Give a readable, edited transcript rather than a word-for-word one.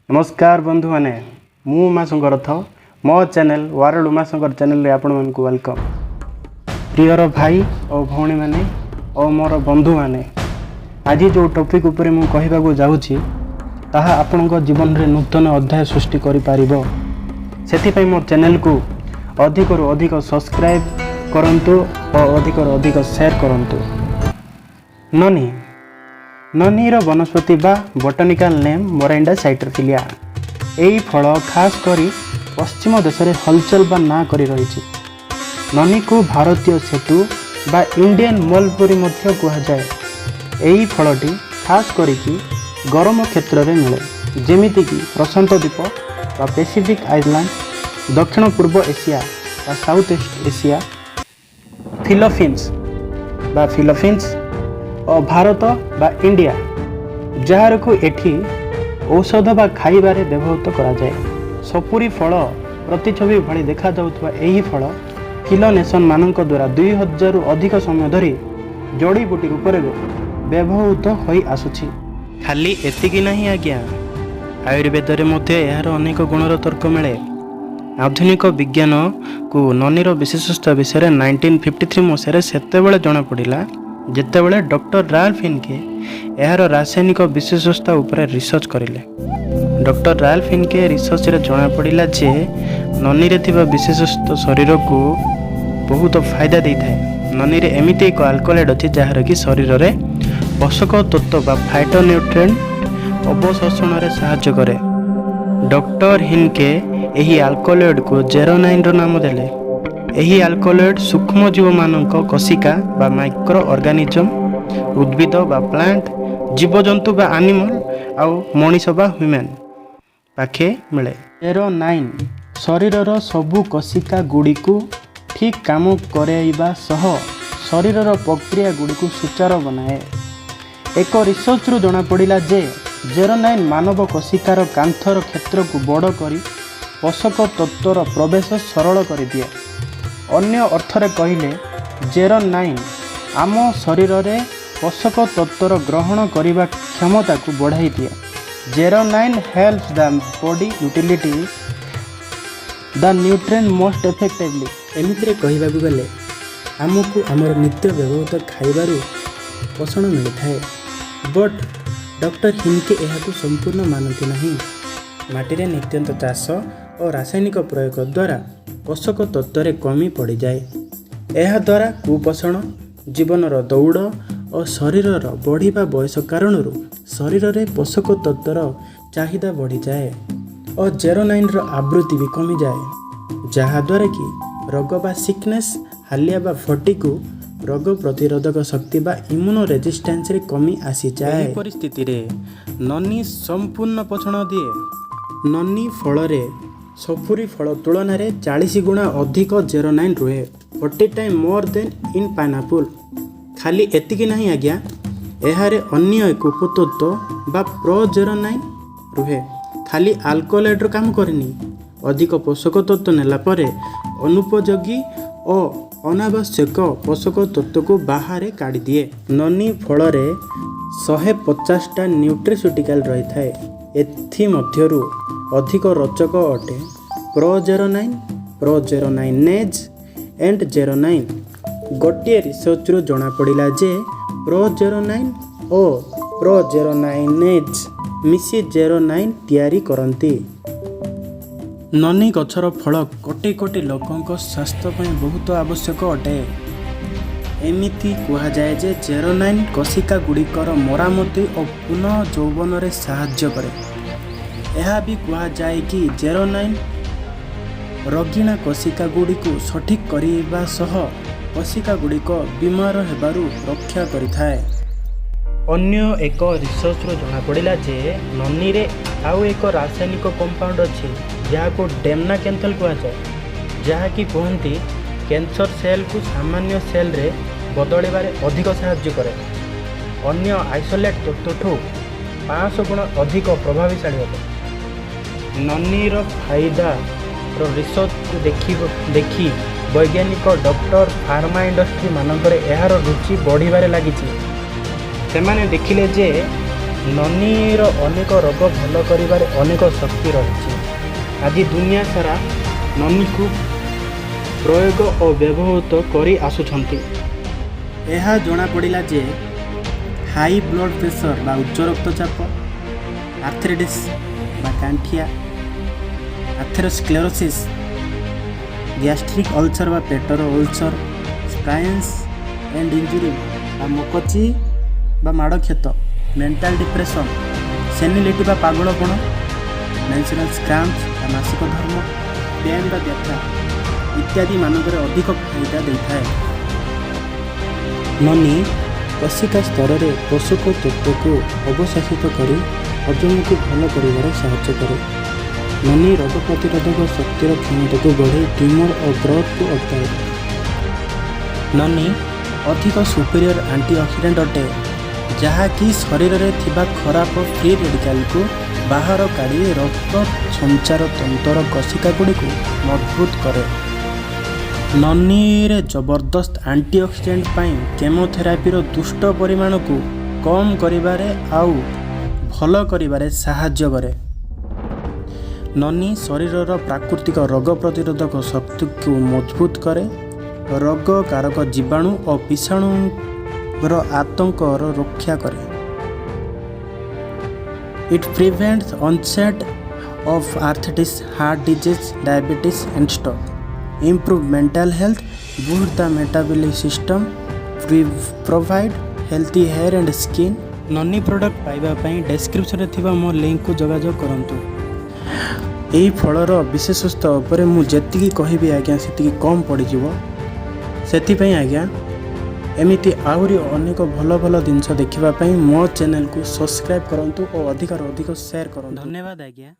नमस्कार बंधु मैंने मु उमाशंकर रथ मो चैनल वर्ल्ड उमाशंकर चैनल रे आपण मानक वेलकम। प्रियर भाई और भौणी मैंने और मोर बंधु मैंने आज जो टॉपिक उपरे मु कहबाकू जाउछि ताहा आपनक जीवन रे नूतन अध्याय सृष्टि करि पारिबो। सेति पई मोर चैनल को अधिक रु अधिक सब्सक्राइब करंतु और अधिक रु अधिक शेयर करंतु। ननी ननीर वनस्पति बा बोटानिकल नेम मोरिंडा साइटोफिलिया। यही फल खास करी पश्चिम देश में हलचल बा ना करी रही। ननी को भारतीय सेतु बा इंडियन मलबरी मध्य कहुए। यही फलटी खास करी गरम क्षेत्र में मिले जेमिति कि प्रशांत द्वीप बा पैसिफिक आइलैंड, दक्षिण पूर्व एशिया बा साउथ ईस्ट एशिया, फिलीपींस और भारत बा इंडिया जार को एठी औषध बा खाइबारे व्यवहृत करा जाए। सपुरी फल प्रतिछवि भली देखा जाउथबा एही फल फिलोनेशन मानक द्वारा 2000 रु अधिक समय धरी जड़ी बूटी रूप में व्यवहृत होई आसुछि। खाली एतिकी नहीं आज्ञा, आयुर्वेद रे मध्य यार अनेक गुणर तर्क मिले। आधुनिक विज्ञान को ननीर विशेषता विषय 1953 मसीह सेतेबेले जना पड़िला जेतेबेले डॉक्टर राल्फ फिनके यार रासायनिक विशेषता उपरे रिसर्च करिले। डॉक्टर राल्फ फिनके रिसर्च रे जना पड़िला जे ननी रे थिबा विशेषता शरीर को बहुत फायदा देई थाए। ननी रे एमिति एक अल्कोहल अछि जहार कि शरीर रे पोषक तत्व बा फाइटोन्यूट्रिएंट अवशोषण रे सहायता करे। डॉक्टर हिनके एही अल्कोहल को जेरोनाइन रो नाम देले। एही अल्कोहल सूक्ष्म जीव मानक कोशिका बा माइक्रो ऑर्गेनिज्म, उद्भिद बा प्लांट, जीवजंतु बा एनिमल आउ मनीष बा ह्यूमन पाखे मिले। जेरोनाइन शरीरर सबु कोशिका गुड़ी को ठीक काम कराइबा सह शरीरर प्रक्रिया गुड़ी को सुचारू बनाए। एक रिसर्च रु जना पड़िला जे जेरोनाइन मानव कोशिकार कांथर क्षेत्र को बड़ करी पोषक तत्वर प्रवेश सरल कर दिए। अन्य अर्थरे कहले जेरोनाइन आम शरीर रे पोषक तत्वर ग्रहण करने क्षमता को बढ़ाई दिए। Xeronine helps the body utility the nutrient most effectively. एमितिरे कहबाकू गले आमको आमर नित्य व्यवहृत खाइबारु पोषण मिली थाए। बट डॉक्टर हिनके एहाकू संपूर्ण मानती नहीं। माटी नित्यंत चाष और रासायनिक प्रयोग द्वारा पोषक तत्व कमी पड़ जाए। यह द्वारा कुपोषण, जीवनर दौड़ और शरीरर बढ़िबा बयस कारण शरीर में पोषक तत्वर चाहिदा बढ़ी जाए और जेरोनाइन आवृत्ति भी कमी जाए, जहाद्वारा कि रोग बा सिकनेस, हालिया बा फटिकु, रोग प्रतिरोधक शक्ति बा इम्यूनो रेजिस्टेंस रे कमी आसी जाए। परिस्थिति रे ननी संपूर्ण पोषण दिए। ननी फल रे सपुरी फल तुलन में 40 गुणा अधिक xeronine रुहे, 40 time more then in pineapple. खाली एतिकी नहीं आज्ञा, यार अन्य एक उपतत्व बा प्रोजेरोनाइन रुहे। खाली अल्कोहल काम करनी, अधिक पोषक तत्व नेला परे अनुपयोगी और अनावश्यक पोषक तत्व को बाहर काढ़ी दिए। ननी फल रे 150टा न्यूट्रिस्यूटिकल रही थाए। एथि मध्यरु अधिक रोचक अटे प्रोजेरोनाइन, प्रोजेरोनाइनेज एंड जेरोनाइन। गोटे रिसर्च रु जना पड़िला जे प्रोजेरोनाइन और प्रोजेरोनाइनेज मिसी जेरोनाइन तैयारी करंती। ननी गछर फल कोटी कोटी लोकंक स्वास्थ्य पई बहुत आवश्यक अटे। एमिति कहा जाए जे जेरोनाइन कोशिका गुड़िकर मरामती और पुनः यौवन रे सहायता करे। यह भी कहा जाए कि जेरोनाइन रोगिणा कोशिका गुड़ी को सठिक करने सह कोशिका गुड़ी को बीमार हेबारु रक्षा करिथाए। अन्य एक रिसर्च रो जना पड़िला जे ननी रे आउ एक रासायनिक कंपाउंड अछि जहाको डेमना कैंथल कहा जाए, जहा कि कहती कैंसर सेल को सामान्य सेल रे बदलबारे अधिक सहायता करे। अन्य आइसोलेट तत्वठू 500 गुण अधिक प्रभावशाली होते। ननीर फायदा रिसर्च को देखी वैज्ञानिक डॉक्टर फार्मा इंडस्ट्री मानक यार रुचि बढ़िबारे लगी। से देखिले जे ନନିର ଅନେକ ରୋଗ ଭଲ କରିବାରେ ଅନେକ ଶକ୍ତି ରହିଛି। ଆଜି ଦୁନିଆ ସାରା ନନିକୁ ପ୍ରୟୋଗ ଓ ବ୍ୟବହୃତ କରି ଆସୁଛନ୍ତି। ଏହା ଜଣାପଡ଼ିଲା ଯେ ହାଇ ବ୍ଲଡ଼ ପ୍ରେସର ବା ଉଚ୍ଚ ରକ୍ତଚାପ, ଆର୍ଥ୍ରାଇଟିସ୍ ବା କାଣ୍ଠିଆ, ଆଥେରୋସ୍କ୍ଲେରୋସିସ୍, ଗ୍ୟାଷ୍ଟ୍ରିକ୍ ଅଲସର ବା ପେଟର ଅଲସର, ସ୍ପାଇନ୍ସ ଏଣ୍ଡ ଇଞ୍ଜୁରି ବା ମକଚି ବା ମାଡ଼କ୍ଷତ, ମେଣ୍ଟାଲ ଡିପ୍ରେସନ୍, ସେନିଲିଟି ବା ପାଗଳପଣ, ମେନ୍ସୁରାଲ୍ କ୍ରାମ୍ପସ୍ ବା ମାସିକ ଧର୍ମ, ପେନ୍ ବା ବ୍ୟଥା ଇତ୍ୟାଦି ମାନଙ୍କରେ ଅଧିକ ଫାଇଦା ଦେଇଥାଏ। ନନି କୋଷିକା ସ୍ତରରେ ପୋଷକ ତତ୍ତ୍ୱକୁ ଅବଶାସିତ କରି ହଜମକୁ ଭଲ କରିବାରେ ସାହାଯ୍ୟ କରେ। ନନି ରୋଗ ପ୍ରତିରୋଧକ ଶକ୍ତିର କ୍ଷମତାକୁ ବଢ଼ାଇ ଟ୍ୟୁମର ଓ ଗ୍ରୋଥକୁ ଅଟକାଏ। ନନି ଅଧିକ ସୁପେରିୟର ଆଣ୍ଟିଅକ୍ସିଡେଣ୍ଟ ଅଟେ, ଯାହାକି ଶରୀରରେ ଥିବା ଖରାପ ଫ୍ରି ରେଡିକାଲକୁ ବାହାର କାଢ଼ି ରକ୍ତ ସଞ୍ଚାର ତନ୍ତ୍ରର କୋଷିକାଗୁଡ଼ିକୁ ମଜବୁତ କରେ। ନନିରେ ଜବରଦସ୍ତ ଆଣ୍ଟିଅକ୍ସିଡେଣ୍ଟ ପାଇଁ କେମୋଥେରାପିର ଦୁଷ୍ଟ ପରିମାଣକୁ କମ୍ କରିବାରେ ଆଉ ଭଲ କରିବାରେ ସାହାଯ୍ୟ କରେ। ନନି ଶରୀରର ପ୍ରାକୃତିକ ରୋଗ ପ୍ରତିରୋଧକ ଶକ୍ତିକୁ ମଜବୁତ କରେ, ରୋଗକାରକ ଜୀବାଣୁ ଓ ବିଷାଣୁର ଆତଙ୍କର ରକ୍ଷା କରେ। It prevents onset of arthritis, heart disease, diabetes and stroke, improve mental health, boost the metabolic system, provide healthy hair and skin। Noni product ପାଇବା ପାଇଁ ଡେସ୍କ୍ରିପ୍ସନରେ ଥିବା ମୋ ଲିଙ୍କକୁ ଯୋଗାଯୋଗ କରନ୍ତୁ। ଏହି ଫଳର ବିଶେଷତ୍ୱ ଉପରେ ମୁଁ ଯେତିକି କହିବି ଆଜ୍ଞା ସେତିକି କମ୍ ପଡ଼ିଯିବ। ସେଥିପାଇଁ ଆଜ୍ଞା ଏମିତି ଆହୁରି ଅନେକ ଭଲ ଭଲ ଜିନିଷ ଦେଖିବା ପାଇଁ ମୋ ଚ୍ୟାନେଲକୁ ସବସ୍କ୍ରାଇବ୍ କରନ୍ତୁ ଓ ଅଧିକରୁ ଅଧିକ ସେୟାର କରନ୍ତୁ। ଧନ୍ୟବାଦ ଆଜ୍ଞା।